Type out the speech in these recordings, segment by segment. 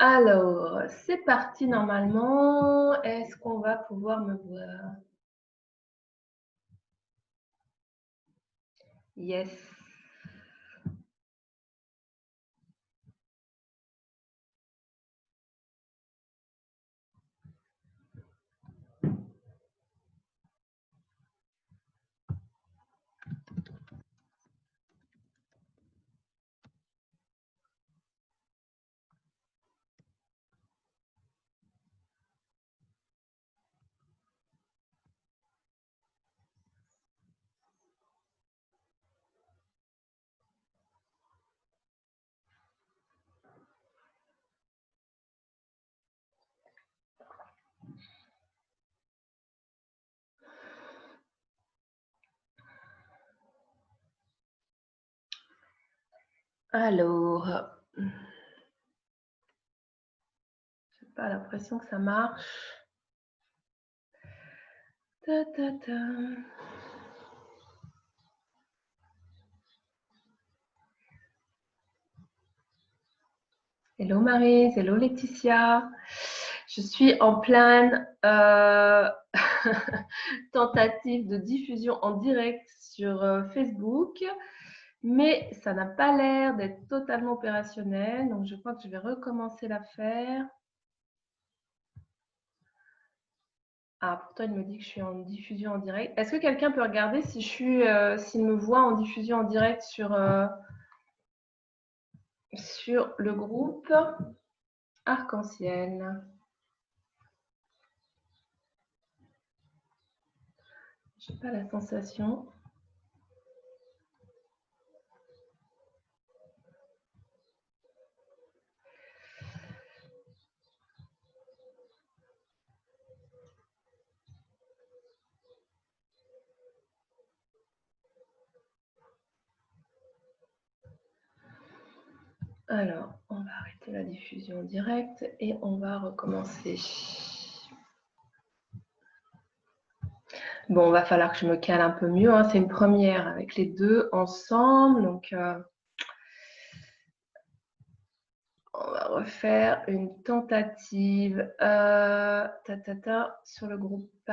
Alors, c'est parti normalement. Est-ce qu'on va pouvoir me voir? Yes. Alors, j'ai pas l'impression que ça marche. Ta, ta, ta. Hello Maryse, hello Laetitia. Je suis en pleine tentative de diffusion en direct sur Facebook, mais ça n'a pas l'air d'être totalement opérationnel, donc je crois que je vais recommencer l'affaire. Ah, pourtant il me dit que je suis en diffusion en direct. Est-ce que quelqu'un peut regarder si s'il me voit en diffusion en direct sur le groupe Arc-en-Ciel? Je n'ai pas la sensation. Alors, on va arrêter la diffusion en direct et on va recommencer. Bon, va falloir que je me cale un peu mieux, hein. C'est une première avec les deux ensemble. Donc, on va refaire une tentative sur le groupe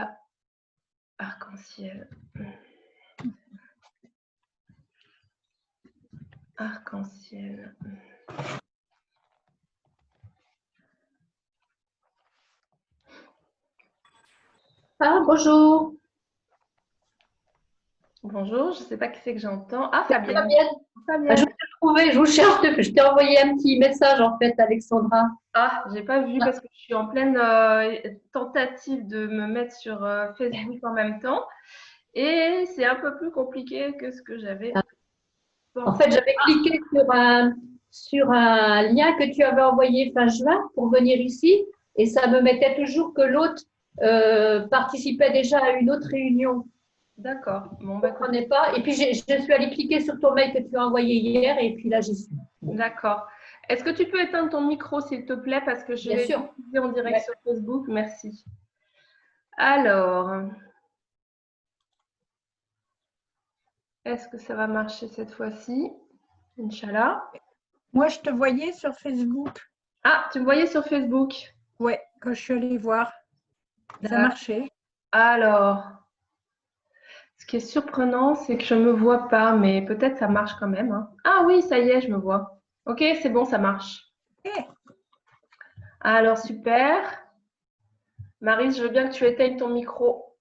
Arc-en-Ciel. Arc-en-Ciel. Ah, bonjour. Bonjour, je ne sais pas qui c'est que j'entends. Ah, Fabienne. Fabienne. Je vous ai trouvé, je vous cherche. Je t'ai envoyé un petit message en fait, Alexandra. Ah, j'ai pas vu parce que je suis en pleine tentative de me mettre sur Facebook en même temps. Et c'est un peu plus compliqué que ce que j'avais pensé. En fait, j'avais cliqué sur un lien que tu avais envoyé fin juin pour venir ici et ça me mettait toujours que l'autre participait déjà à une autre réunion. D'accord. Bon, Je ne comprenais pas. Et puis, je suis allée cliquer sur ton mail que tu as envoyé hier et puis là, j'y suis. D'accord. Est-ce que tu peux éteindre ton micro, s'il te plaît, parce que je vais diffuser en direct sur Facebook. Merci. Alors, est-ce que ça va marcher cette fois-ci? Inch'Allah. Moi, je te voyais sur Facebook. Ah, tu me voyais sur Facebook? Ouais, quand je suis allée voir. Ça marchait. Alors, ce qui est surprenant, c'est que je ne me vois pas, mais peut-être ça marche quand même, hein. Ah oui, ça y est, je me vois. Ok, c'est bon, ça marche. Okay. Alors, super. Maryse, je veux bien que tu éteignes ton micro.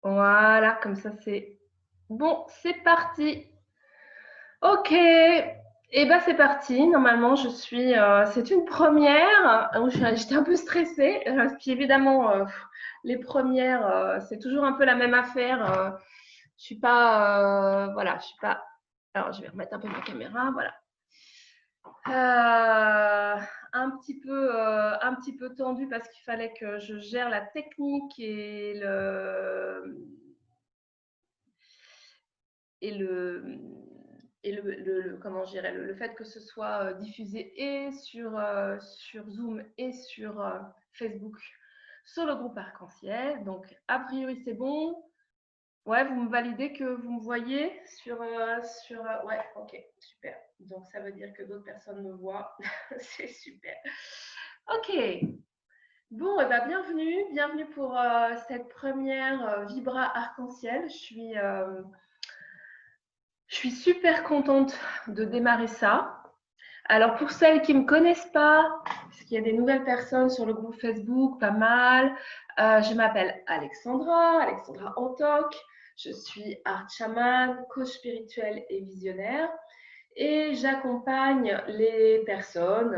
Voilà, comme ça, c'est bon. C'est parti. Ok. Et bien, c'est parti. Normalement, je suis... c'est une première. J'étais un peu stressée. Puis évidemment, les premières, c'est toujours un peu la même affaire. Je suis pas... voilà, je suis pas... Alors, je vais remettre un peu ma caméra. Voilà. Un petit peu tendu parce qu'il fallait que je gère la technique et comment je dirais, le fait que ce soit diffusé et sur Zoom et sur Facebook sur le groupe Arc-en-Ciel. Donc, a priori, c'est bon. Ouais, vous me validez que vous me voyez sur... ouais, ok, super. Donc, ça veut dire que d'autres personnes me voient. C'est super. Ok. Bon, et ben bienvenue pour cette première Vibra Arc-en-Ciel. Je suis super contente de démarrer ça. Alors pour celles qui ne me connaissent pas, parce qu'il y a des nouvelles personnes sur le groupe Facebook, pas mal, je m'appelle Alexandra Antoc, je suis art chaman, coach spirituel et visionnaire. Et j'accompagne les personnes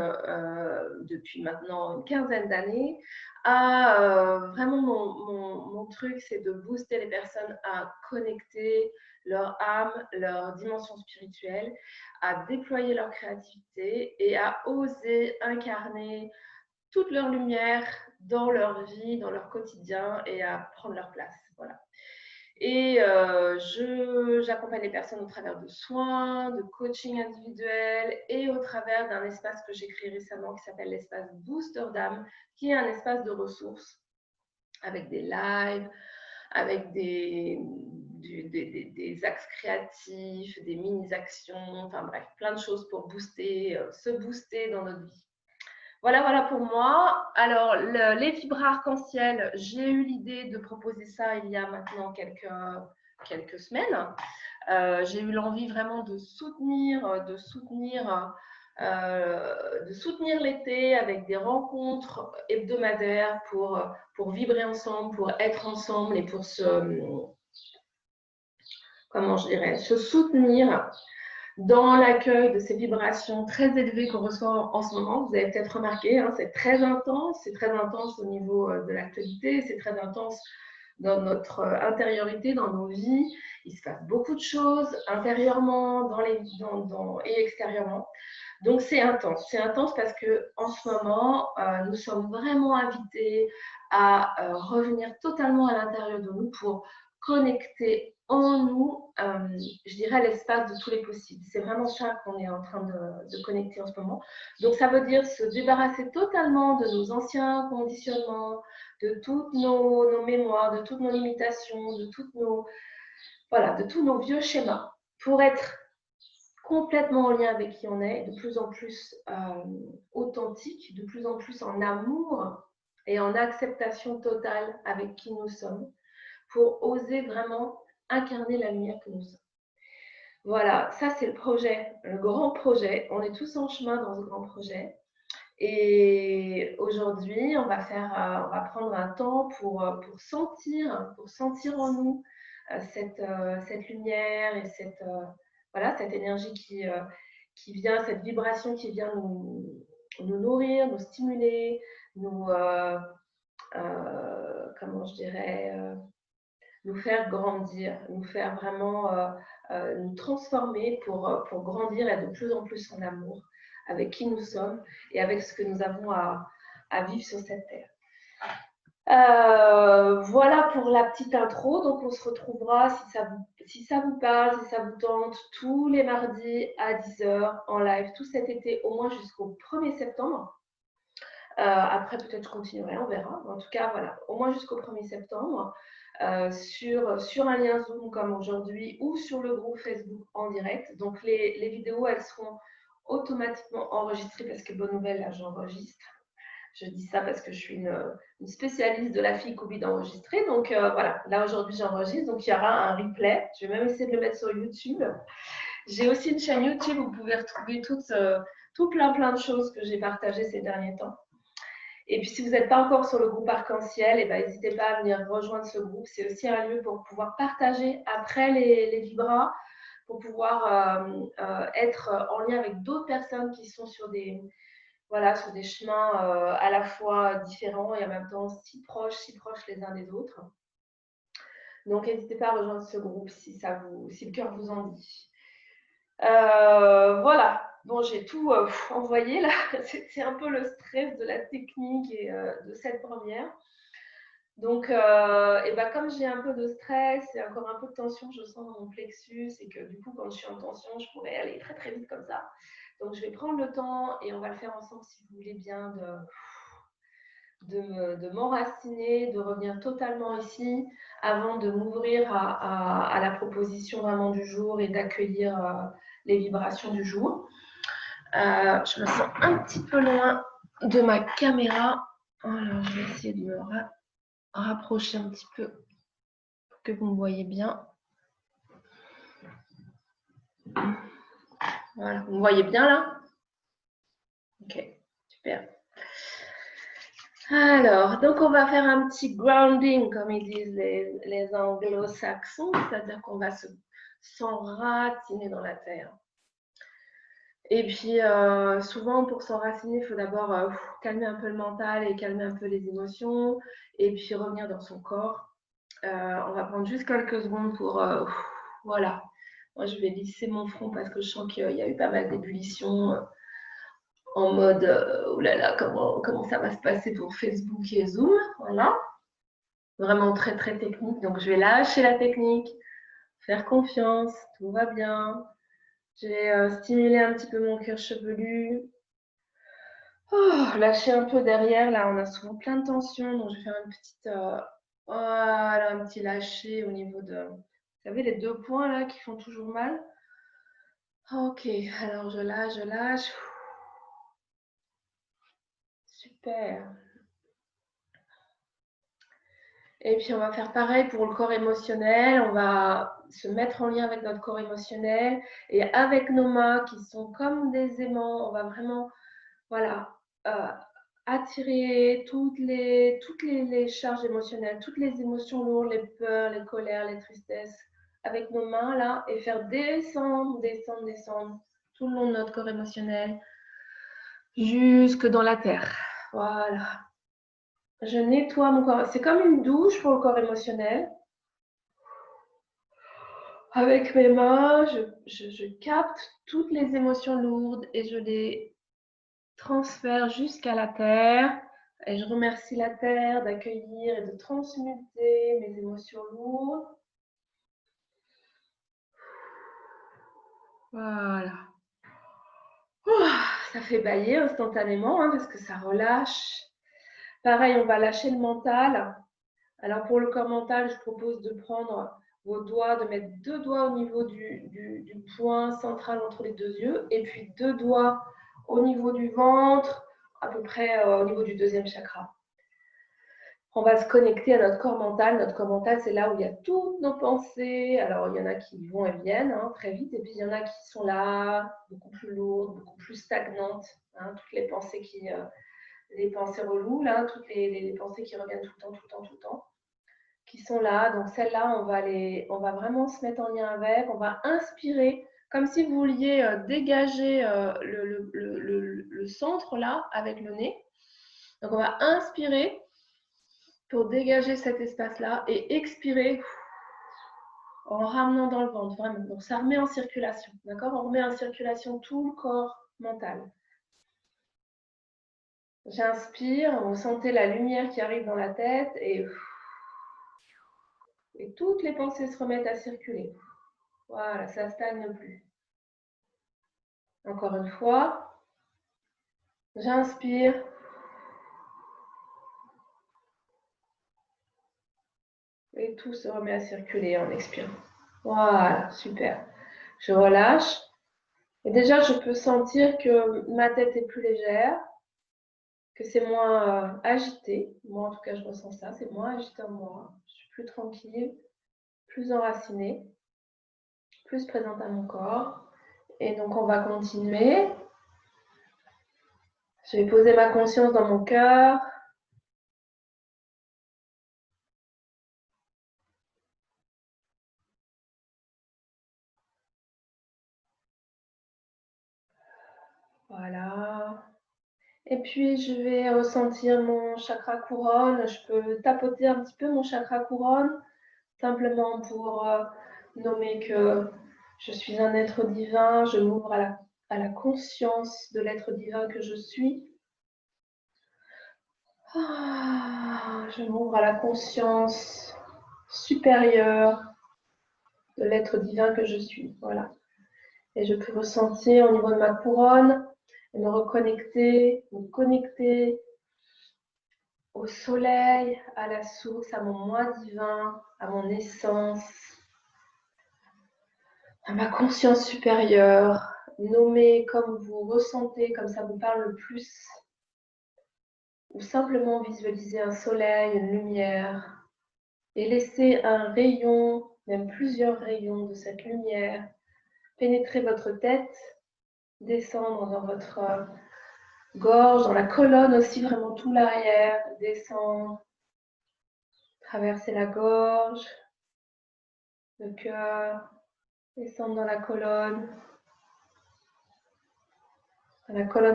depuis maintenant une quinzaine d'années à vraiment mon truc, c'est de booster les personnes à connecter leur âme, leur dimension spirituelle, à déployer leur créativité et à oser incarner toute leur lumière dans leur vie, dans leur quotidien et à prendre leur place. Voilà. Et j'accompagne les personnes au travers de soins, de coaching individuel et au travers d'un espace que j'ai créé récemment qui s'appelle l'espace Booster d'âme, qui est un espace de ressources avec des lives, avec des axes créatifs, des mini-actions, enfin bref, plein de choses pour se booster dans notre vie. Voilà pour moi. Alors, les fibres arc-en-ciel, j'ai eu l'idée de proposer ça il y a maintenant quelques semaines. J'ai eu l'envie vraiment de soutenir l'été avec des rencontres hebdomadaires pour vibrer ensemble, pour être ensemble et pour se soutenir dans l'accueil de ces vibrations très élevées qu'on reçoit en ce moment. Vous avez peut-être remarqué, hein, c'est très intense au niveau de l'actualité, c'est très intense dans notre intériorité, dans nos vies. Il se passe beaucoup de choses intérieurement et extérieurement. Donc c'est intense parce qu'en ce moment, nous sommes vraiment invités à revenir totalement à l'intérieur de nous pour connecter en nous, je dirais, l'espace de tous les possibles. C'est vraiment ça qu'on est en train de connecter en ce moment. Donc, ça veut dire se débarrasser totalement de nos anciens conditionnements, de toutes nos mémoires, de toutes nos limitations, de tous nos vieux schémas pour être complètement en lien avec qui on est, de plus en plus authentique, de plus en plus en amour et en acceptation totale avec qui nous sommes, pour oser vraiment incarner la lumière que nous sommes. Voilà, ça c'est le projet, le grand projet. On est tous en chemin dans ce grand projet. Et aujourd'hui, on va prendre un temps pour sentir en nous cette lumière et cette énergie qui vient, cette vibration qui vient nous nourrir, nous stimuler, nous faire grandir, nous faire vraiment nous transformer pour grandir et être de plus en plus en amour avec qui nous sommes et avec ce que nous avons à vivre sur cette terre. Voilà pour la petite intro. Donc, on se retrouvera, si ça vous parle, si ça vous tente, tous les mardis à 10h en live tout cet été, au moins jusqu'au 1er septembre. Après, peut-être je continuerai, on verra. En tout cas, voilà, au moins jusqu'au 1er septembre. Sur un lien Zoom comme aujourd'hui ou sur le groupe Facebook en direct. Donc, les vidéos, elles seront automatiquement enregistrées parce que bonne nouvelle, là, j'enregistre. Je dis ça parce que je suis une spécialiste de la fille qui oublie d'enregistrer. Donc, voilà, là, aujourd'hui, j'enregistre. Donc, il y aura un replay. Je vais même essayer de le mettre sur YouTube. J'ai aussi une chaîne YouTube où vous pouvez retrouver tout plein de choses que j'ai partagées ces derniers temps. Et puis, si vous n'êtes pas encore sur le groupe Arc-en-Ciel, n'hésitez pas à venir rejoindre ce groupe. C'est aussi un lieu pour pouvoir partager après les vibras, pour pouvoir être en lien avec d'autres personnes qui sont sur des chemins à la fois différents et en même temps si proches les uns des autres. Donc, n'hésitez pas à rejoindre ce groupe si le cœur vous en dit. Voilà. Bon, j'ai tout envoyé là. C'est un peu le stress de la technique et de cette première. Donc, comme j'ai un peu de stress et encore un peu de tension, je sens dans mon plexus et que du coup, quand je suis en tension, je pourrais aller très très vite comme ça. Donc, je vais prendre le temps et on va le faire ensemble si vous voulez bien de m'enraciner, de revenir totalement ici avant de m'ouvrir à la proposition vraiment du jour et d'accueillir les vibrations du jour. Je me sens un petit peu loin de ma caméra. Alors, je vais essayer de me rapprocher un petit peu pour que vous me voyez bien. Voilà, vous me voyez bien là? Ok, super. Alors, donc on va faire un petit grounding, comme ils disent les anglo-saxons, c'est-à-dire qu'on va s'enraciner dans la terre. Et puis, souvent, pour s'enraciner, il faut d'abord calmer un peu le mental et calmer un peu les émotions, et puis revenir dans son corps. On va prendre juste quelques secondes pour... voilà. Moi, je vais lisser mon front parce que je sens qu'il y a eu pas mal d'ébullition en mode oh là là, comment ça va se passer pour Facebook et Zoom. Voilà. Vraiment très, très technique. Donc, je vais lâcher la technique, faire confiance, tout va bien. Je vais stimuler un petit peu mon cuir chevelu. Oh, lâcher un peu derrière. Là, on a souvent plein de tensions. Donc, je vais faire une petite, voilà, un petit lâcher au niveau de... Vous savez, les 2 points là qui font toujours mal. Ok, alors je lâche, je lâche. Super. Et puis, on va faire pareil pour le corps émotionnel. On va se mettre en lien avec notre corps émotionnel. Et avec nos mains qui sont comme des aimants, on va vraiment, voilà, attirer toutes les charges émotionnelles, toutes les émotions lourdes, les peurs, les colères, les tristesses, avec nos mains là, et faire descendre, descendre, descendre tout le long de notre corps émotionnel, jusque dans la terre. Voilà. Je nettoie mon corps. C'est comme une douche pour le corps émotionnel. Avec mes mains, je capte toutes les émotions lourdes et je les transfère jusqu'à la terre. Et je remercie la terre d'accueillir et de transmuter mes émotions lourdes. Voilà. Ça fait bailler instantanément hein, parce que ça relâche. Pareil, on va lâcher le mental. Alors pour le corps mental, je propose de prendre vos doigts, de mettre 2 doigts au niveau du point central entre les 2 yeux et puis 2 doigts au niveau du ventre, à peu près au niveau du 2e chakra. On va se connecter à notre corps mental. Notre corps mental, c'est là où il y a toutes nos pensées. Alors, il y en a qui vont et viennent hein, très vite, et puis il y en a qui sont là, beaucoup plus lourdes, beaucoup plus stagnantes. Hein, toutes les pensées les pensées reloues, là, toutes les pensées qui reviennent tout le temps, tout le temps, tout le temps, qui sont là. Donc, celles-là, on va vraiment se mettre en lien avec. On va inspirer, comme si vous vouliez dégager le centre, là, avec le nez. Donc, on va inspirer pour dégager cet espace-là et expirer en ramenant dans le ventre, vraiment. Donc, ça remet en circulation, d'accord? On remet en circulation tout le corps mental. J'inspire, vous sentez la lumière qui arrive dans la tête et toutes les pensées se remettent à circuler. Voilà, ça ne stagne plus. Encore une fois, j'inspire. Et tout se remet à circuler en expirant. Voilà, super. Je relâche. Et déjà, je peux sentir que ma tête est plus légère, que c'est moins agité. Moi, en tout cas, je ressens ça. C'est moins agité en moi. Je suis plus tranquille, plus enracinée, plus présente à mon corps. Et donc, on va continuer. Je vais poser ma conscience dans mon cœur. Voilà. Et puis, je vais ressentir mon chakra couronne. Je peux tapoter un petit peu mon chakra couronne, simplement pour nommer que je suis un être divin. Je m'ouvre à la conscience de l'être divin que je suis. Je m'ouvre à la conscience supérieure de l'être divin que je suis. Voilà. Et je peux ressentir au niveau de ma couronne et me reconnecter, me connecter au soleil, à la source, à mon moi divin, à mon essence, à ma conscience supérieure. Nommez comme vous ressentez, comme ça vous parle le plus. ou simplement visualiser un soleil, une lumière, et laisser un rayon, même plusieurs rayons de cette lumière, pénétrer votre tête, descendre dans votre gorge, dans la colonne aussi, vraiment tout l'arrière, descendre, traverser la gorge, le cœur, descendre dans la colonne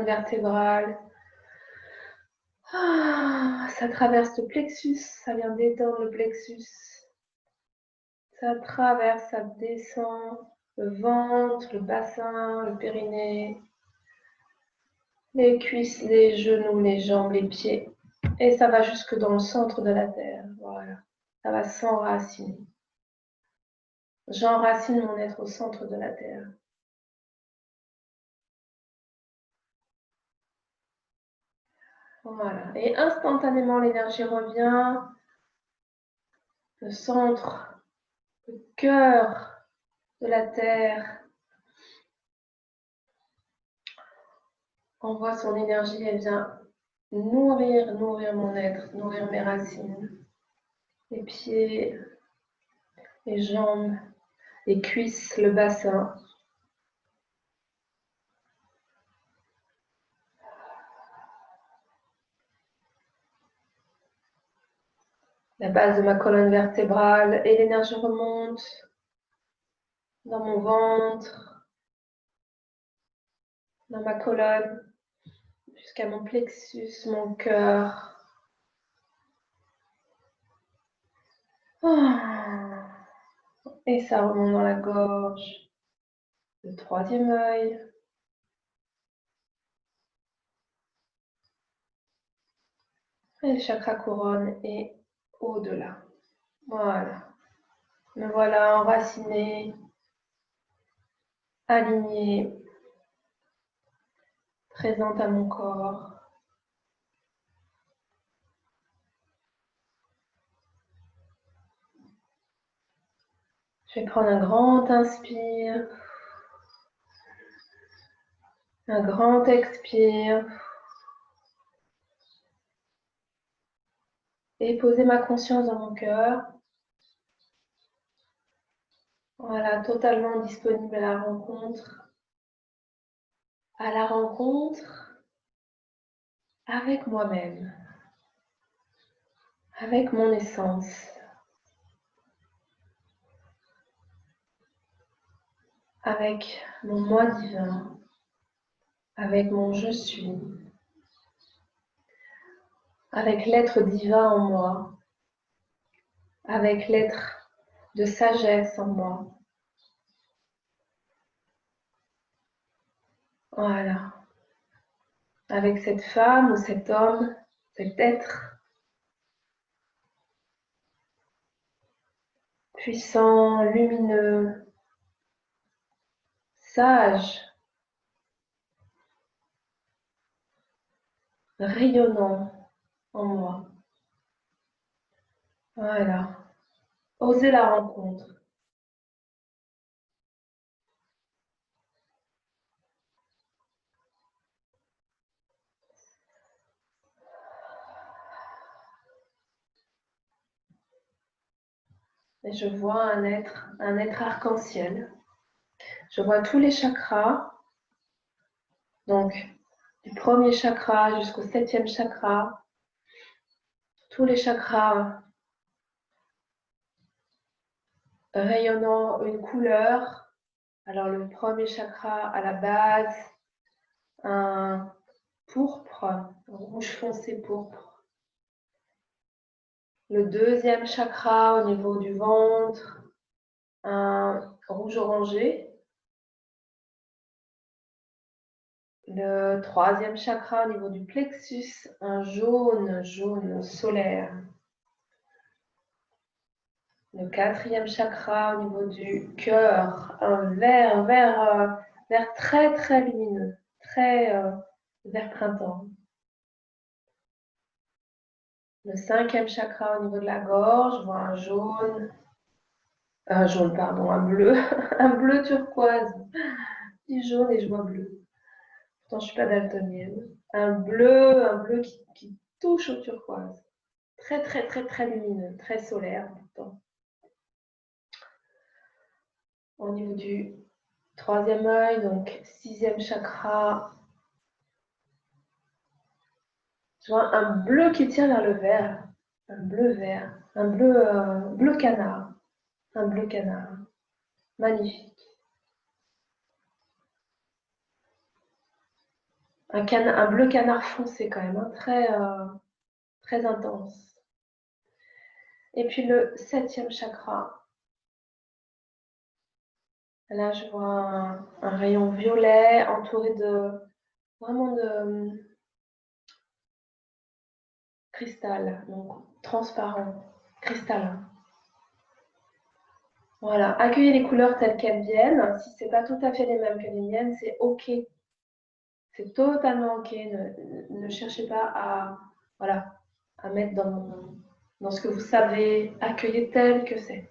vertébrale. Ça traverse le plexus, ça vient détendre le plexus. Ça traverse, ça descend le ventre, le bassin, le périnée, les cuisses, les genoux, les jambes, les pieds. Et ça va jusque dans le centre de la terre. Voilà. Ça va s'enraciner. J'enracine mon être au centre de la terre. Voilà. Et instantanément, l'énergie revient. Le centre, le cœur de la terre envoie son énergie. Elle vient nourrir mon être, nourrir mes racines. Les pieds, les jambes, les cuisses, le bassin. La base de ma colonne vertébrale et l'énergie remonte dans mon ventre, dans ma colonne, jusqu'à mon plexus, mon cœur. Et ça remonte dans la gorge, le troisième œil. Et le chakra couronne est au-delà. Voilà. Me voilà enraciné, aligné, présente à mon corps. Je vais prendre un grand inspire, un grand expire et poser ma conscience dans mon cœur. Voilà, totalement disponible à la rencontre. À la rencontre avec moi-même, avec mon essence, avec mon moi divin, avec mon je suis, avec l'être divin en moi, avec l'être de sagesse en moi. Voilà. Avec cette femme ou cet homme, cet être puissant, lumineux, sage, rayonnant en moi. Voilà. Osez la rencontre. Et je vois un être arc-en-ciel. Je vois tous les chakras, donc du premier chakra jusqu'au 7e chakra, tous les chakras rayonnant une couleur. Alors le premier chakra à la base, un pourpre, un rouge foncé pourpre. Le deuxième chakra au niveau du ventre, un rouge orangé. Le troisième chakra au niveau du plexus, un jaune solaire. Le quatrième chakra au niveau du cœur, un vert très très lumineux, très vert printemps. Le 5e chakra au niveau de la gorge, je vois un bleu, un bleu turquoise. Je dis jaune et je vois bleu. Pourtant, je ne suis pas daltonienne. Un bleu qui touche au turquoise. Très, très, très, très lumineux, très solaire pourtant. Au niveau du troisième œil, donc sixième chakra, je vois un bleu qui tire vers le vert, un bleu vert, un bleu canard, un bleu canard, magnifique. Un bleu canard foncé quand même, hein, très intense. Et puis le septième chakra, là je vois un rayon violet entouré de vraiment de cristal, donc transparent, cristallin. Voilà, accueillez les couleurs telles qu'elles viennent. Si ce n'est pas tout à fait les mêmes que les miennes, c'est OK. C'est totalement OK. Ne cherchez pas à mettre dans ce que vous savez. Accueillez tel que c'est.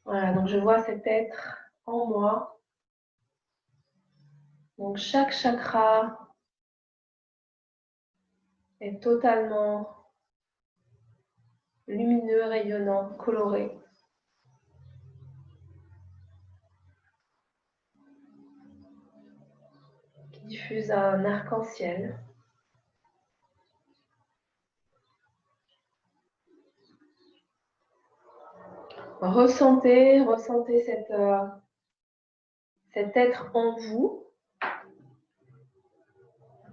Voilà, donc je vois cet être en moi. Donc chaque chakra est totalement lumineux, rayonnant, coloré. Qui diffuse un arc-en-ciel. Ressentez cet être en vous.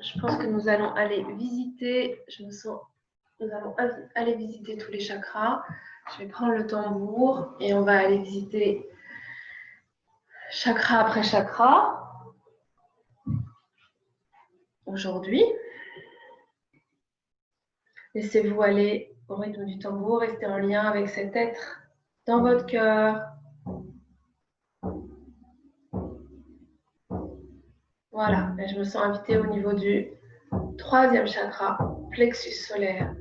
Je pense que nous allons aller visiter, nous allons aller visiter tous les chakras. Je vais prendre le tambour et on va aller visiter chakra après chakra. Aujourd'hui, laissez-vous aller au rythme du tambour, restez en lien avec cet être dans votre cœur. Voilà, et je me sens invitée au niveau du troisième chakra, plexus solaire.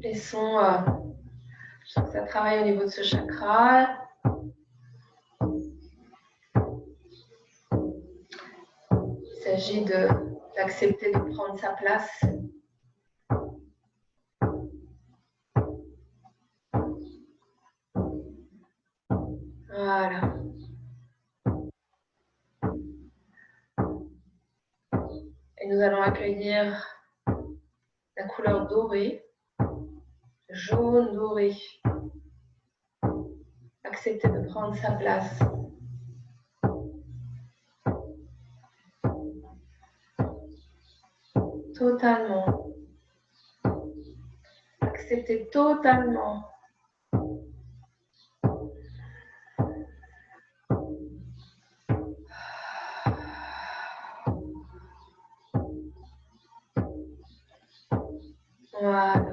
Les sons, je sens que ça travaille au niveau de ce chakra. Il s'agit d'accepter de prendre sa place. Voilà. Et nous allons accueillir la couleur dorée, jaune doré. Accepter de prendre sa place. Totalement. Accepter totalement. Voilà.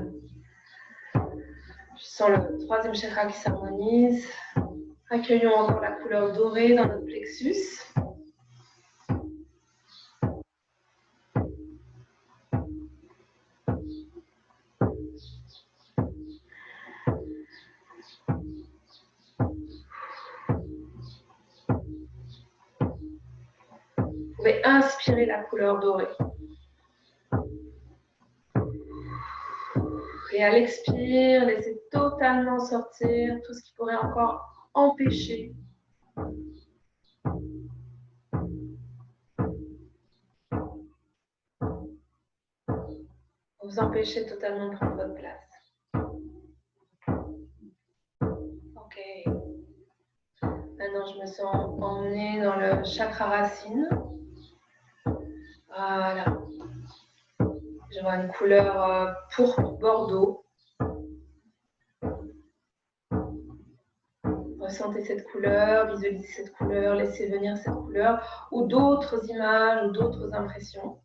Je sens le troisième chakra qui s'harmonise. Accueillons encore la couleur dorée dans notre plexus. Vous pouvez inspirer la couleur dorée. Et à l'expire, laissez totalement sortir tout ce qui pourrait encore empêcher vous empêcher totalement de prendre votre place. Ok. Maintenant, je me sens emmenée dans le chakra racine. Voilà. Je vois une couleur pourpre bordeaux. Ressentez cette couleur, visualisez cette couleur, laissez venir cette couleur ou d'autres images ou d'autres impressions.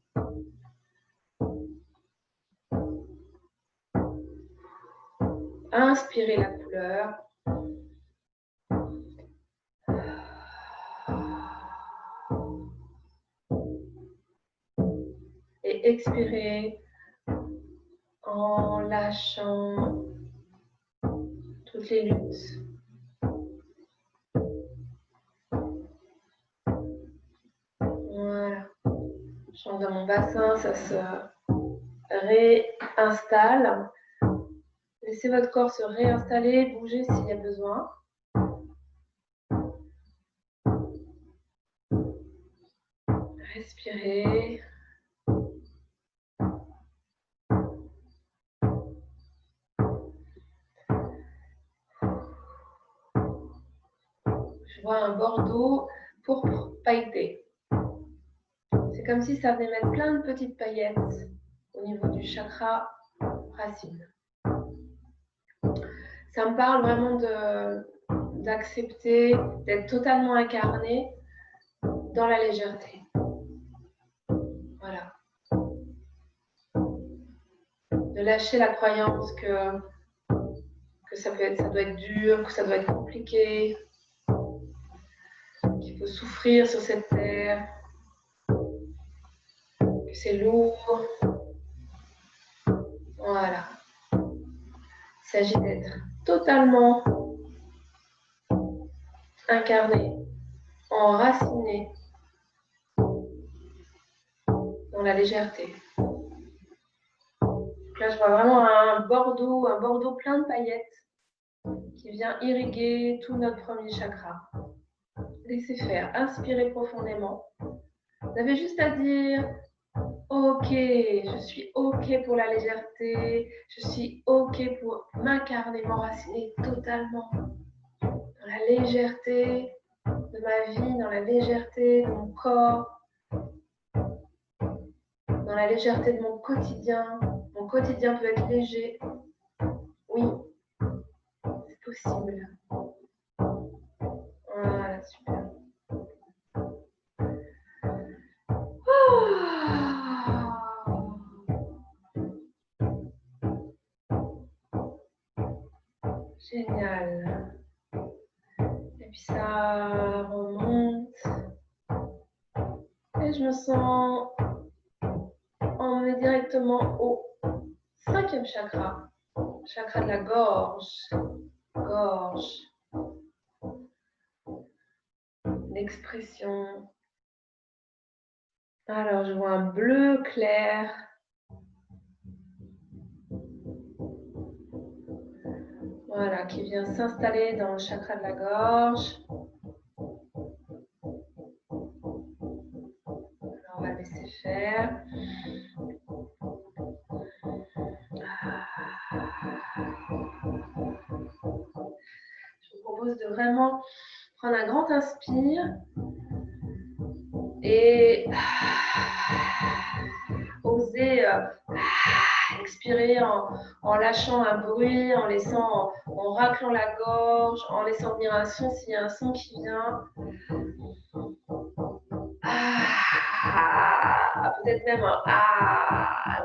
Inspirez la couleur. Et expirez en lâchant toutes les luttes. Voilà. Je sens dans mon bassin, ça se réinstalle. Laissez votre corps se réinstaller, bouger s'il y a besoin. Respirez. Je vois un bordeaux pourpre pailleté. C'est comme si ça venait mettre plein de petites paillettes au niveau du chakra racine. Ça me parle vraiment d'accepter, d'être totalement incarné dans la légèreté. Voilà. De lâcher la croyance que ça doit être dur, que ça doit être compliqué, qu'il faut souffrir sur cette terre, que c'est lourd. Voilà. Il s'agit d'être totalement incarné, enraciné dans la légèreté. Donc là, je vois vraiment un bordeaux plein de paillettes qui vient irriguer tout notre premier chakra. Laissez faire, inspirez profondément. Vous avez juste à dire ok, je suis ok pour la légèreté, je suis ok pour m'incarner, m'enraciner totalement dans la légèreté de ma vie, dans la légèreté de mon corps, dans la légèreté de mon quotidien. Mon quotidien peut être léger. Oui, c'est possible. Voilà, super. Génial. Et puis ça remonte. Et je me sens emmenée directement au 5e chakra. Chakra de la gorge. Gorge. L'expression. Alors, je vois un bleu clair. Voilà, qui vient s'installer dans le chakra de la gorge. Alors, on va laisser faire. Je vous propose de vraiment prendre un grand inspire et oser expirer en lâchant un bruit, en raclant la gorge, en laissant venir un son s'il y a un son qui vient. Peut-être même en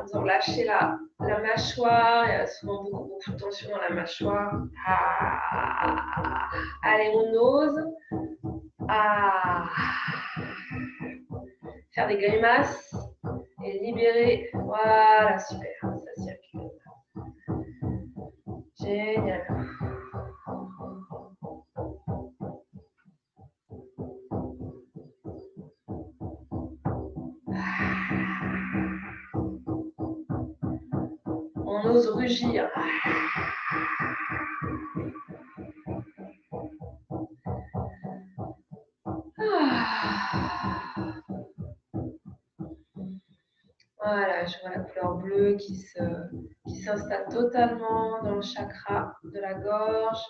faisant lâcher la mâchoire. Il y a souvent beaucoup de tension dans la mâchoire. Allez, on ose. Faire des grimaces et libérer. Voilà, super. Ça circule. Génial. On ose rugir. Voilà, je vois la couleur bleue qui s'installe totalement dans le chakra de la gorge,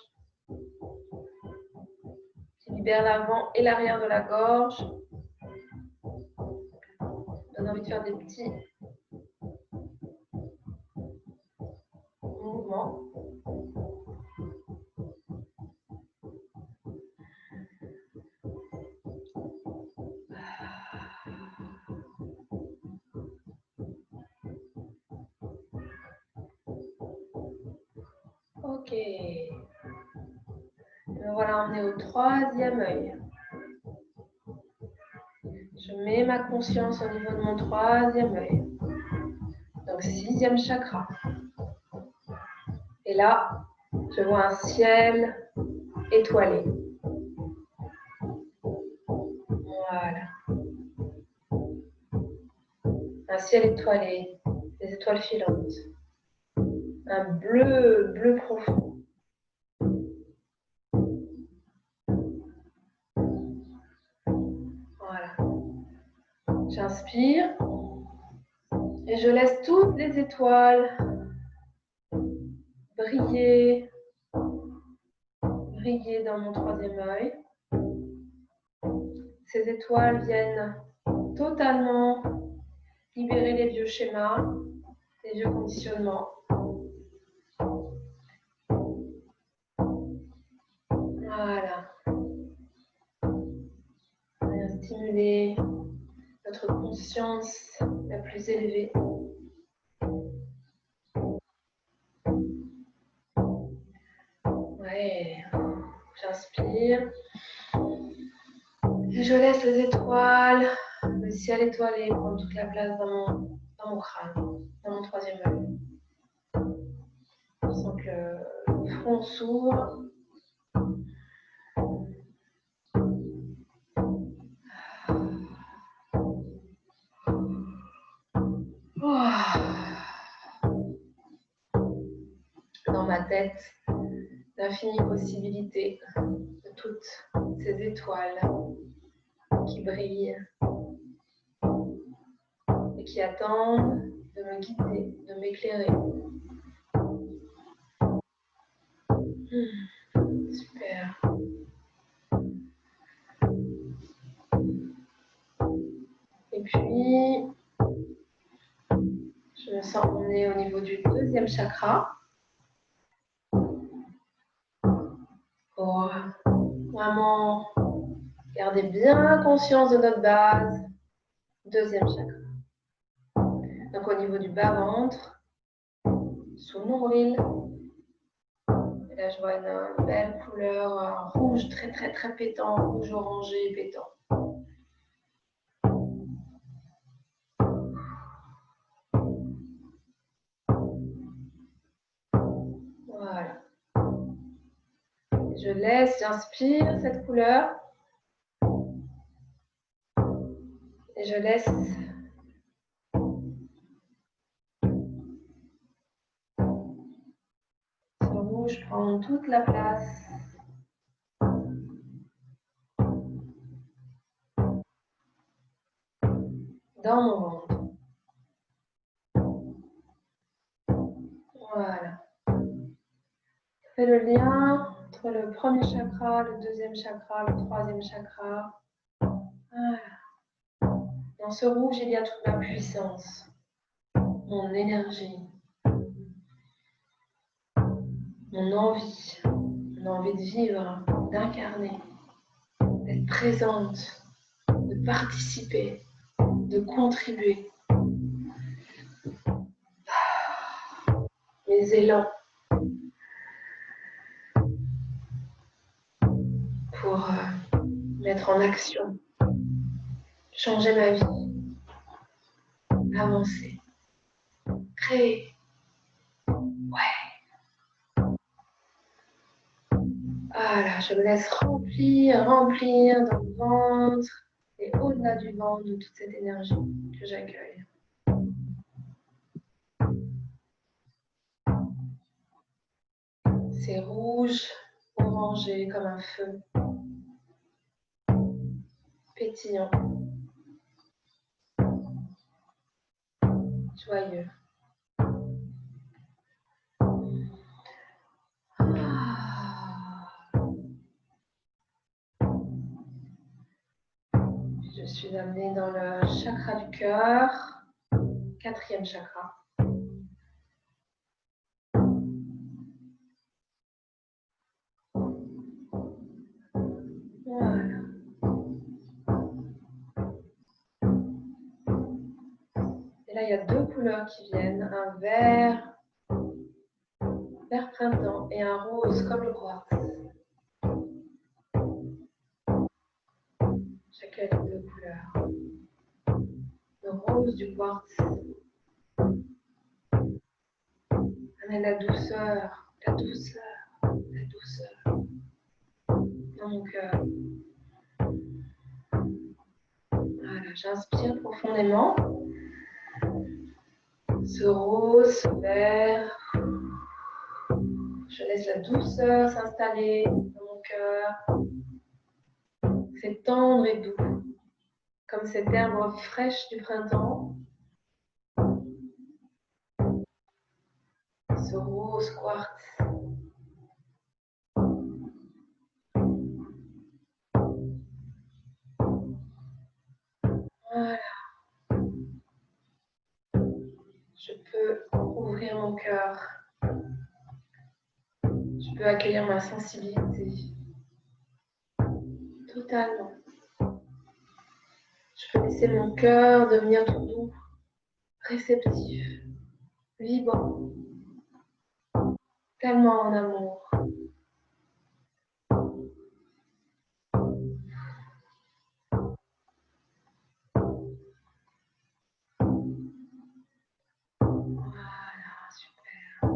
qui libère l'avant et l'arrière de la gorge. On a envie de faire des petits mouvements. Ok. Me voilà emmené au 3e œil. Je mets ma conscience au niveau de mon 3e œil. Donc 6e chakra. Et là, je vois un ciel étoilé. Voilà. Un ciel étoilé, des étoiles filantes. Un bleu, bleu profond. Voilà. J'inspire et je laisse toutes les étoiles briller, briller dans mon troisième œil. Ces étoiles viennent totalement libérer les vieux schémas, les vieux conditionnements. Voilà. On vient stimuler notre conscience la plus élevée. Ouais. J'inspire. Et je laisse les étoiles, le ciel étoilé prendre toute la place dans mon crâne, dans mon troisième œil. Je sens que le front s'ouvre. Dans ma tête, d'infinies possibilités de toutes ces étoiles qui brillent et qui attendent de me guider, de m'éclairer. Super. Et puis, je me sens qu'on est au niveau du deuxième chakra. Pour vraiment garder bien conscience de notre base. Deuxième chakra. Donc au niveau du bas-ventre, sous le nombril. Et là, je vois une belle couleur, un rouge très très très pétant, rouge orangé pétant. Voilà. Je laisse, j'inspire cette couleur. Et je laisse ce rouge prendre toute la place. Dans mon ventre. Voilà. Je fais le lien entre le premier chakra, le deuxième chakra, le troisième chakra. Voilà. Dans ce rouge, il y a toute ma puissance, mon énergie, mon envie de vivre, d'incarner, d'être présente, de participer, de contribuer. Mes élans pour mettre en action, changer ma vie, avancer, créer. Ouais. Voilà, je me laisse remplir dans le ventre et au-delà du ventre de toute cette énergie que j'accueille. C'est rouge, orangé comme un feu, pétillant, joyeux. Je suis amenée dans le chakra du cœur, quatrième chakra. Voilà. Et là, il y a deux couleurs qui viennent, un vert printemps et un rose comme le quartz. J'accueille les deux couleurs. Le rose du quartz amène la douceur, la douceur dans mon cœur. Voilà, j'inspire profondément. Ce rose, ce vert. Je laisse la douceur s'installer dans mon cœur. C'est tendre et doux, comme cette herbe fraîche du printemps. Ce rose quartz. Voilà. Je peux ouvrir mon cœur. Je peux accueillir ma sensibilité. Totalement. Je peux laisser mon cœur devenir tout doux, réceptif, vibrant, tellement en amour. Voilà, super.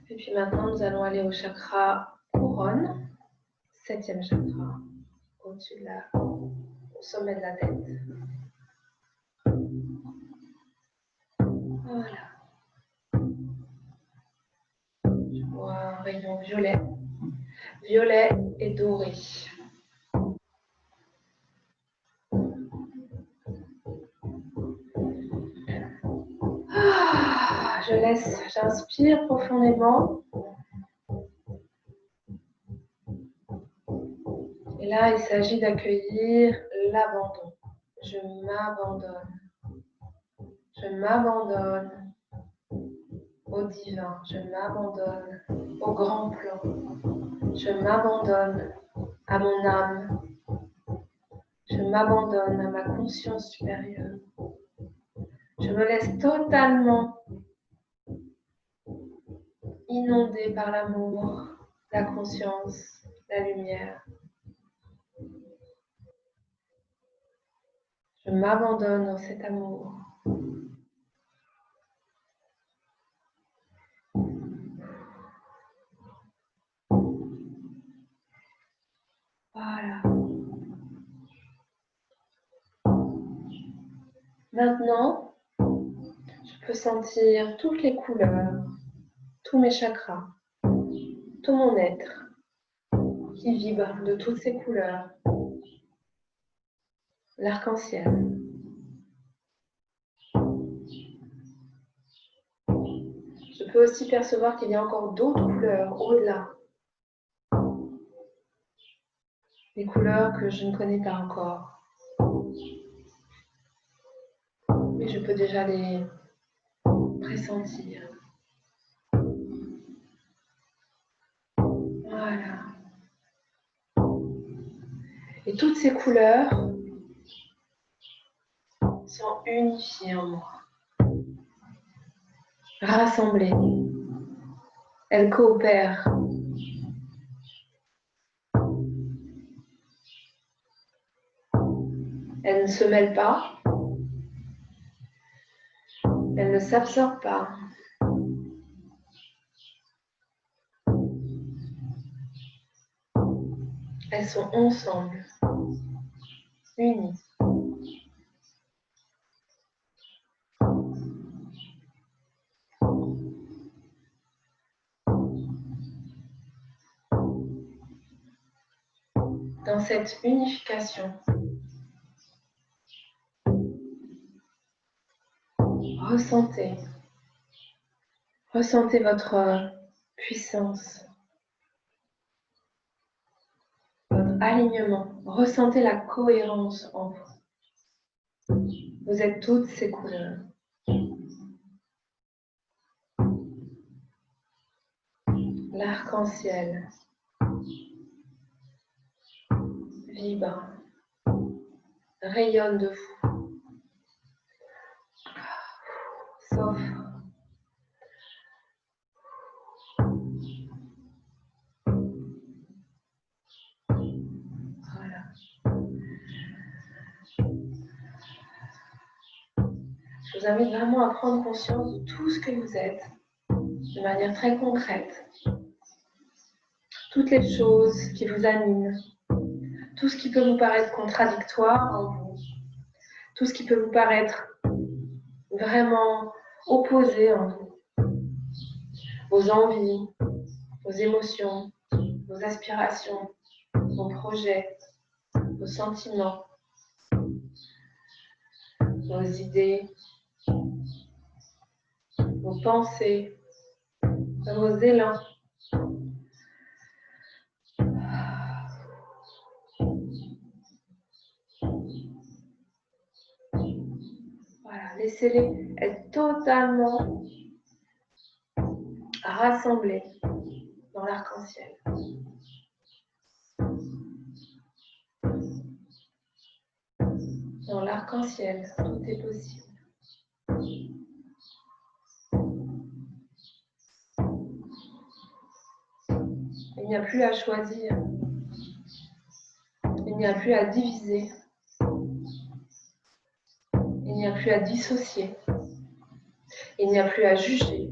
Et puis maintenant, nous allons aller au chakra couronne, 7e chakra, au-dessus de au sommet de la tête. Voilà. Je vois un rayon violet et doré. J'inspire profondément. Et là, il s'agit d'accueillir l'abandon. Je m'abandonne. Je m'abandonne au divin. Je m'abandonne au grand plan. Je m'abandonne à mon âme. Je m'abandonne à ma conscience supérieure. Je me laisse totalement inonder par l'amour, la conscience, la lumière. Je m'abandonne dans cet amour. Voilà. Maintenant, je peux sentir toutes les couleurs, tous mes chakras, tout mon être qui vibre de toutes ces couleurs. L'arc-en-ciel. Je peux aussi percevoir qu'il y a encore d'autres couleurs au-delà. Des couleurs que je ne connais pas encore. Mais je peux déjà les pressentir. Voilà. Et toutes ces couleurs sont unifiées en moi. Rassemblées. Elles coopèrent. Elles ne se mêlent pas. Elles ne s'absorbent pas. Elles sont ensemble, unies. Dans cette unification, ressentez votre puissance, votre alignement. Ressentez la cohérence en vous. Vous êtes toutes ces couleurs. L'arc-en-ciel vibre, rayonne de vous, s'offre. Voilà. Je vous invite vraiment à prendre conscience de tout ce que vous êtes, de manière très concrète. Toutes les choses qui vous animent, tout ce qui peut vous paraître contradictoire en vous, tout ce qui peut vous paraître vraiment opposé en vous, vos envies, vos émotions, vos aspirations, vos projets, vos sentiments, vos idées, vos pensées, vos élans. Voilà, laissez-les être totalement rassemblés dans l'arc-en-ciel. Dans l'arc-en-ciel, tout est possible. Il n'y a plus à choisir. Il n'y a plus à diviser. Il n'y a plus à dissocier. Il n'y a plus à juger.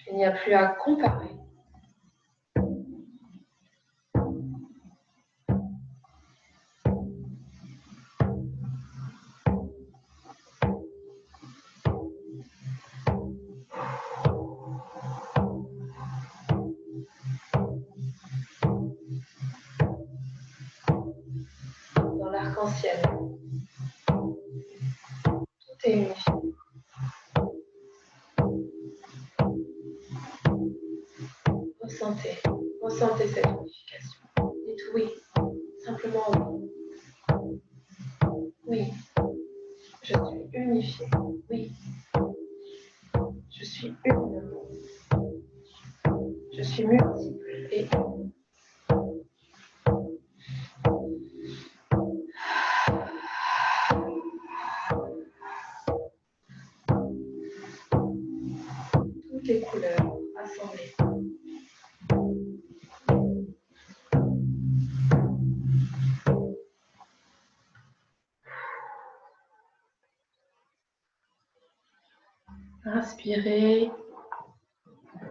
Il n'y a plus à comparer. Dans l'arc-en-ciel, tout est unifié. Ressentez cette unification. Dites oui, simplement oui. Oui, je suis unifiée. Oui, je suis une. Je suis multiple et une. Toutes les couleurs rassemblées. Inspirez,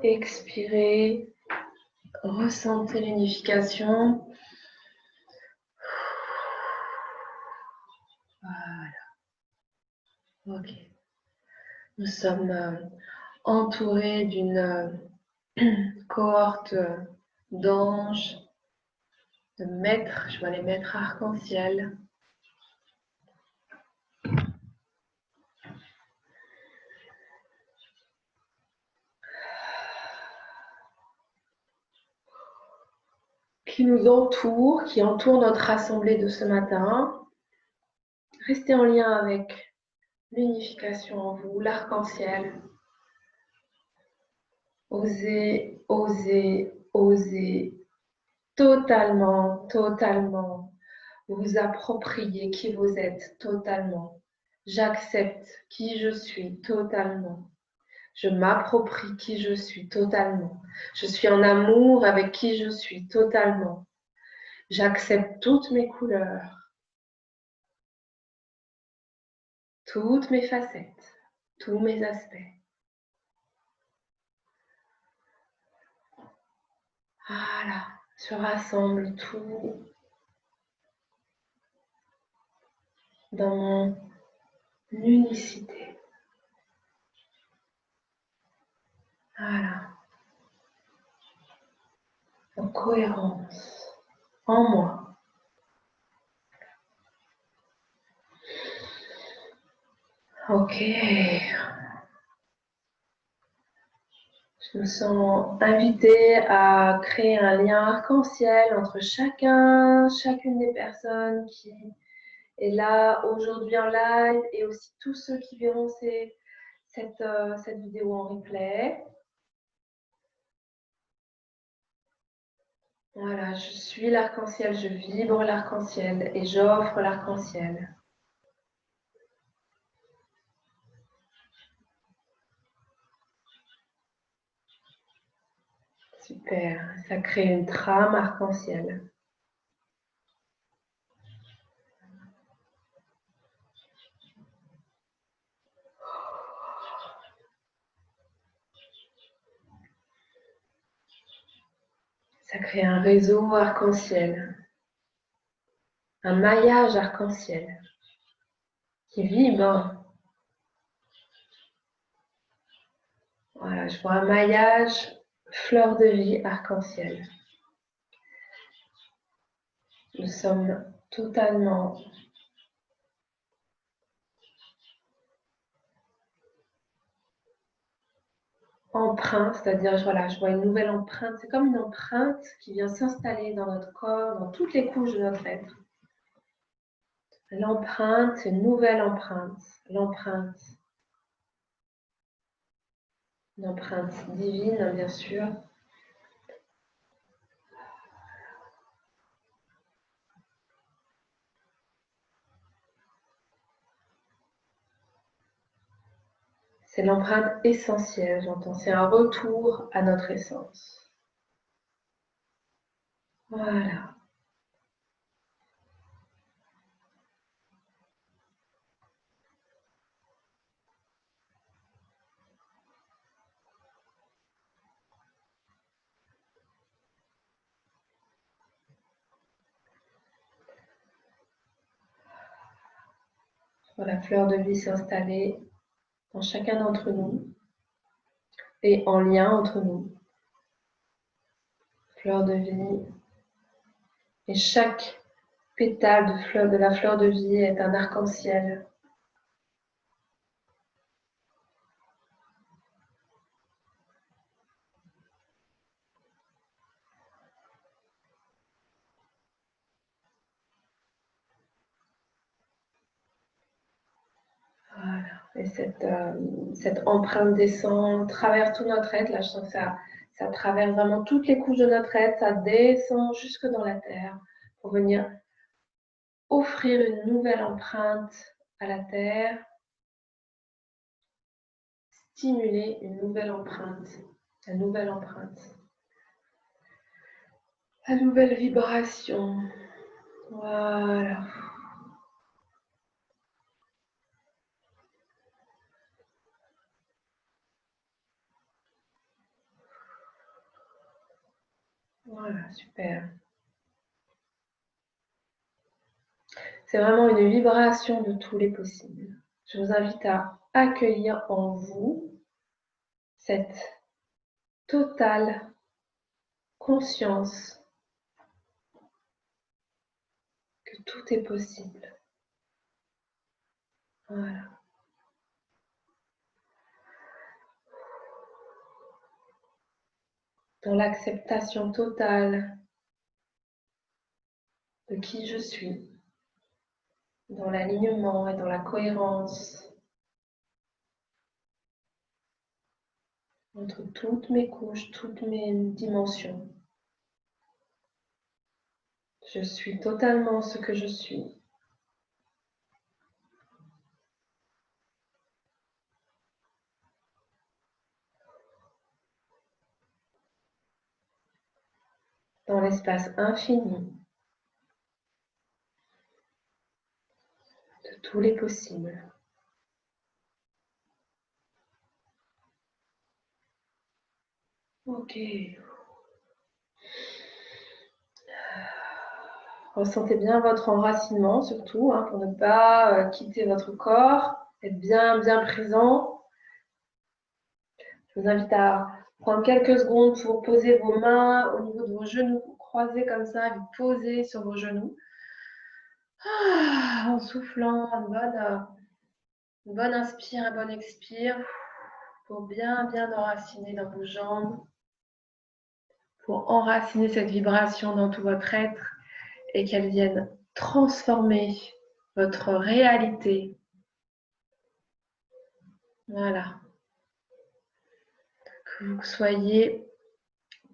expirez, ressentez l'unification. Voilà. Ok. Nous sommes entourés d'une cohorte d'anges, de maîtres. Je vois les maîtres arc-en-ciel. Qui nous entourent, qui entourent notre assemblée de ce matin. Restez en lien avec l'unification en vous, l'arc-en-ciel. Osez, osez, osez totalement, totalement vous approprier qui vous êtes totalement. J'accepte qui je suis totalement. Je m'approprie qui je suis totalement. Je suis en amour avec qui je suis totalement. J'accepte toutes mes couleurs, toutes mes facettes, tous mes aspects. Voilà, je rassemble tout dans mon unicité. Voilà, en cohérence, en moi. Ok. Je me sens invitée à créer un lien arc-en-ciel entre chacune des personnes qui est là aujourd'hui en live et aussi tous ceux qui verront cette vidéo en replay. Voilà, je suis l'arc-en-ciel, je vibre l'arc-en-ciel et j'offre l'arc-en-ciel. Super, ça crée une trame arc-en-ciel. Ça crée un réseau arc-en-ciel, un maillage arc-en-ciel qui vibre. Voilà, je vois un maillage fleur de vie arc-en-ciel. Nous sommes totalement empreints, c'est-à-dire voilà, je vois une nouvelle empreinte. C'est comme une empreinte qui vient s'installer dans notre corps, dans toutes les couches de notre être. L'empreinte, c'est une nouvelle empreinte. L'empreinte. Une empreinte divine, bien sûr. C'est l'empreinte essentielle, j'entends. C'est un retour à notre essence. Voilà. La fleur de vie s'est installée dans chacun d'entre nous et en lien entre nous. Fleur de vie. Et chaque pétale de la fleur de vie est un arc-en-ciel. Voilà. Et cette empreinte descend, traverse tout notre être. Là, je sens que ça traverse vraiment toutes les couches de notre être. Ça descend jusque dans la terre pour venir offrir une nouvelle empreinte à la terre. Stimuler une nouvelle empreinte. La nouvelle empreinte. La nouvelle vibration. Voilà. Voilà, super. C'est vraiment une vibration de tous les possibles. Je vous invite à accueillir en vous cette totale conscience que tout est possible. Voilà. Dans l'acceptation totale de qui je suis, dans l'alignement et dans la cohérence entre toutes mes couches, toutes mes dimensions. Je suis totalement ce que je suis. Dans l'espace infini de tous les possibles. Ok. Ressentez bien votre enracinement surtout, pour ne pas quitter votre corps, être bien présent. Je vous invite à prendre quelques secondes pour poser vos mains au niveau de vos genoux, croiser comme ça, vous posez sur vos genoux. En soufflant, une bonne inspire, une bonne expire, pour bien enraciner dans vos jambes, pour enraciner cette vibration dans tout votre être et qu'elle vienne transformer votre réalité. Voilà. Que vous soyez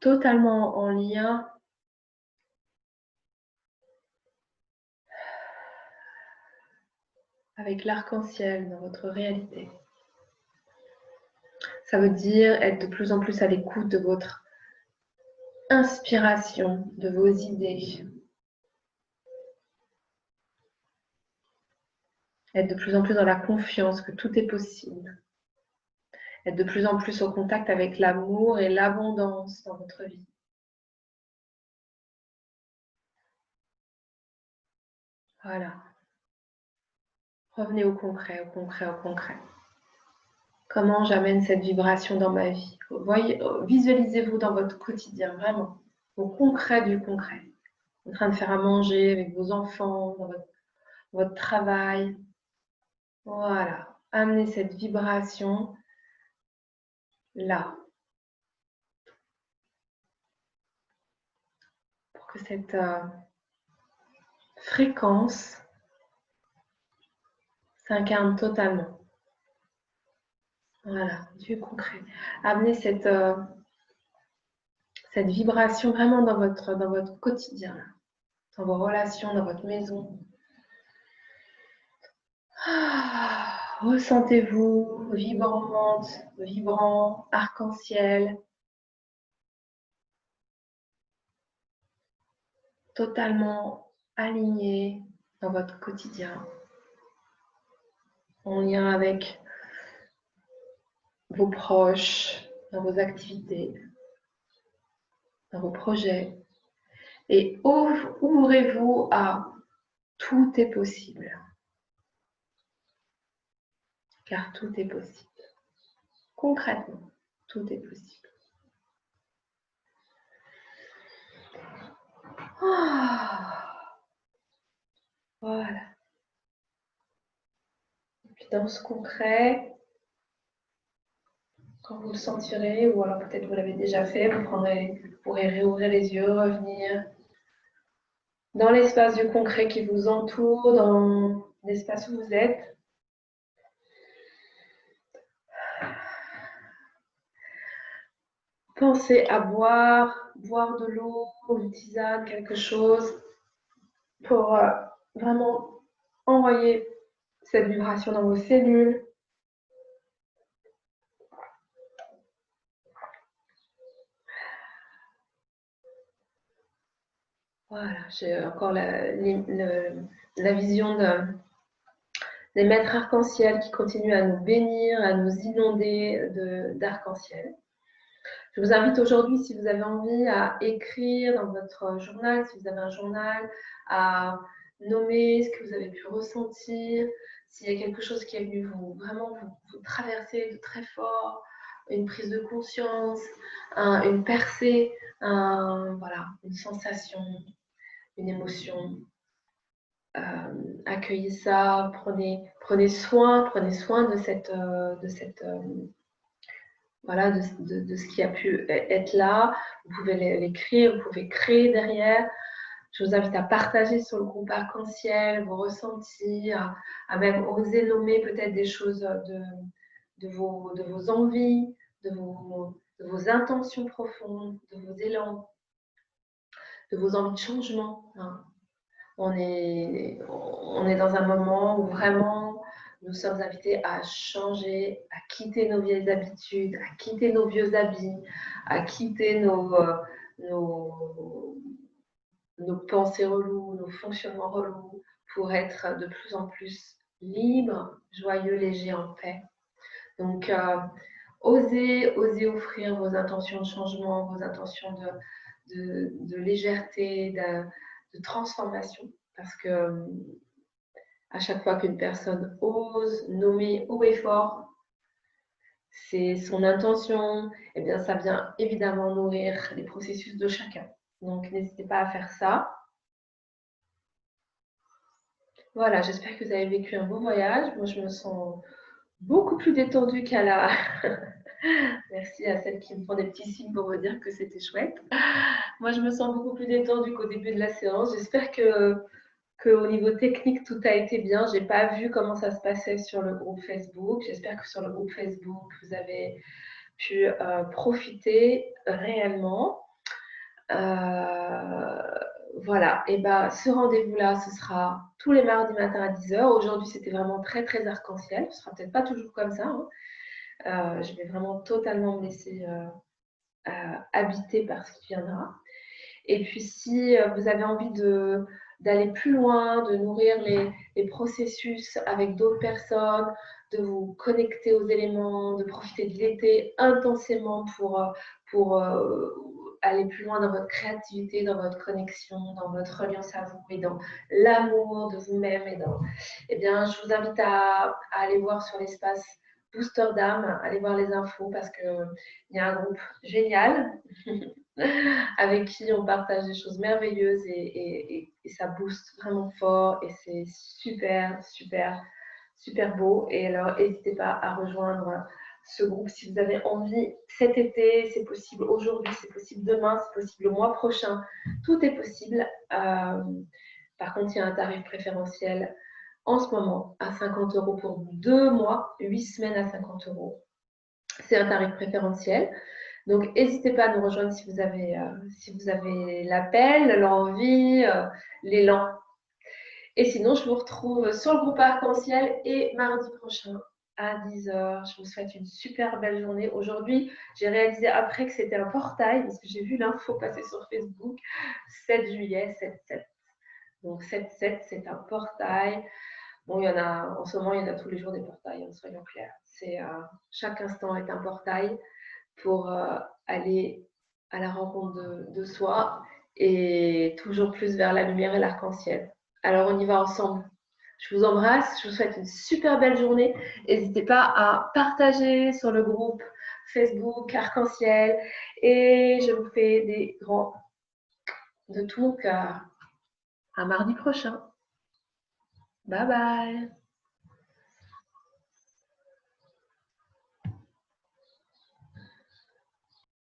totalement en lien avec l'arc-en-ciel dans votre réalité. Ça veut dire être de plus en plus à l'écoute de votre inspiration, de vos idées. Être de plus en plus dans la confiance que tout est possible. Être de plus en plus au contact avec l'amour et l'abondance dans votre vie. Voilà. Revenez au concret, au concret, au concret. Comment j'amène cette vibration dans ma vie? Visualisez-vous dans votre quotidien, vraiment, au concret du concret. En train de faire à manger avec vos enfants, dans votre travail. Voilà. Amenez cette vibration là. Pour que cette fréquence s'incarne totalement. Voilà, du concret. Amenez cette vibration vraiment dans votre quotidien, dans vos relations, dans votre maison. Ressentez-vous vibrant, arc-en-ciel, totalement aligné dans votre quotidien, en lien avec vos proches, dans vos activités, dans vos projets. Et ouvrez-vous à tout est possible. Car tout est possible. Concrètement, tout est possible. Voilà. Et puis dans ce concret, quand vous le sentirez, ou alors peut-être vous l'avez déjà fait, vous pourrez réouvrir les yeux, revenir dans l'espace du concret qui vous entoure, dans l'espace où vous êtes. Pensez à boire de l'eau, une tisane, quelque chose, pour vraiment envoyer cette vibration dans vos cellules. Voilà, j'ai encore la vision des maîtres arc-en-ciel qui continuent à nous bénir, à nous inonder d'arc-en-ciel. Je vous invite aujourd'hui, si vous avez envie, à écrire dans votre journal, si vous avez un journal, à nommer ce que vous avez pu ressentir, s'il y a quelque chose qui est venu vous traverser de très fort, une prise de conscience, une percée, voilà, une sensation, une émotion. Accueillez ça, prenez soin de cette voilà, de ce qui a pu être là. Vous pouvez l'écrire, vous pouvez créer derrière. Je vous invite à partager sur le groupe arc-en-ciel vos ressentis, à même oser nommer peut-être des choses de vos envies, de vos intentions profondes, de vos élans, de vos envies de changement. Hein. On est dans un moment où vraiment nous sommes invités à changer, à quitter nos vieilles habitudes, à quitter nos vieux habits, à quitter nos pensées reloues, nos fonctionnements relous, pour être de plus en plus libres, joyeux, légers, en paix. Donc, osez offrir vos intentions de changement, vos intentions de légèreté, de transformation, parce que à chaque fois qu'une personne ose nommer haut et fort c'est son intention, et bien ça vient évidemment nourrir les processus de chacun. Donc n'hésitez pas à faire ça. Voilà, j'espère que vous avez vécu un beau voyage. Moi, je me sens beaucoup plus détendue qu'à la... Merci à celles qui me font des petits signes pour me dire que c'était chouette. Moi, je me sens beaucoup plus détendue qu'au début de la séance. J'espère qu'au niveau technique, tout a été bien. Je n'ai pas vu comment ça se passait sur le groupe Facebook. J'espère que sur le groupe Facebook, vous avez pu profiter réellement. Voilà, et ben ce rendez-vous-là, ce sera tous les mardis matin à 10h. Aujourd'hui, c'était vraiment très, très arc-en-ciel. Ce sera peut-être pas toujours comme ça. Hein. Je vais vraiment totalement me laisser habiter par ce qui viendra. Et puis, si vous avez envie d'aller plus loin, de nourrir les processus avec d'autres personnes, de vous connecter aux éléments, de profiter de l'été intensément pour aller plus loin dans votre créativité, dans votre connexion, dans votre reliance à vous et dans l'amour de vous-même. Eh bien, je vous invite à aller voir sur l'espace Booster d'âme, allez voir les infos parce qu'il y a un groupe génial avec qui on partage des choses merveilleuses et ça booste vraiment fort et c'est super, super, super beau. Et alors, n'hésitez pas à rejoindre ce groupe si vous avez envie cet été. C'est possible aujourd'hui, c'est possible demain, c'est possible le mois prochain. Tout est possible. Par contre, il y a un tarif préférentiel en ce moment à 50 € pour 2 mois, 8 semaines à 50 €. C'est un tarif préférentiel. Donc, n'hésitez pas à nous rejoindre si vous avez l'appel, l'envie, l'élan. Et sinon, je vous retrouve sur le groupe Arc-en-Ciel et mardi prochain à 10 h. Je vous souhaite une super belle journée. Aujourd'hui, j'ai réalisé après que c'était un portail parce que j'ai vu l'info passer sur Facebook. 7 juillet, 7-7. Donc, 7-7, c'est un portail. Bon, il y en a, en ce moment, il y en a tous les jours des portails, soyons clairs. Chaque instant est un portail pour aller à la rencontre de soi et toujours plus vers la lumière et l'arc-en-ciel. Alors, on y va ensemble. Je vous embrasse, je vous souhaite une super belle journée. N'hésitez pas à partager sur le groupe Facebook Arc-en-Ciel et je vous fais des grands de tout mon cœur. À mardi prochain. Bye bye.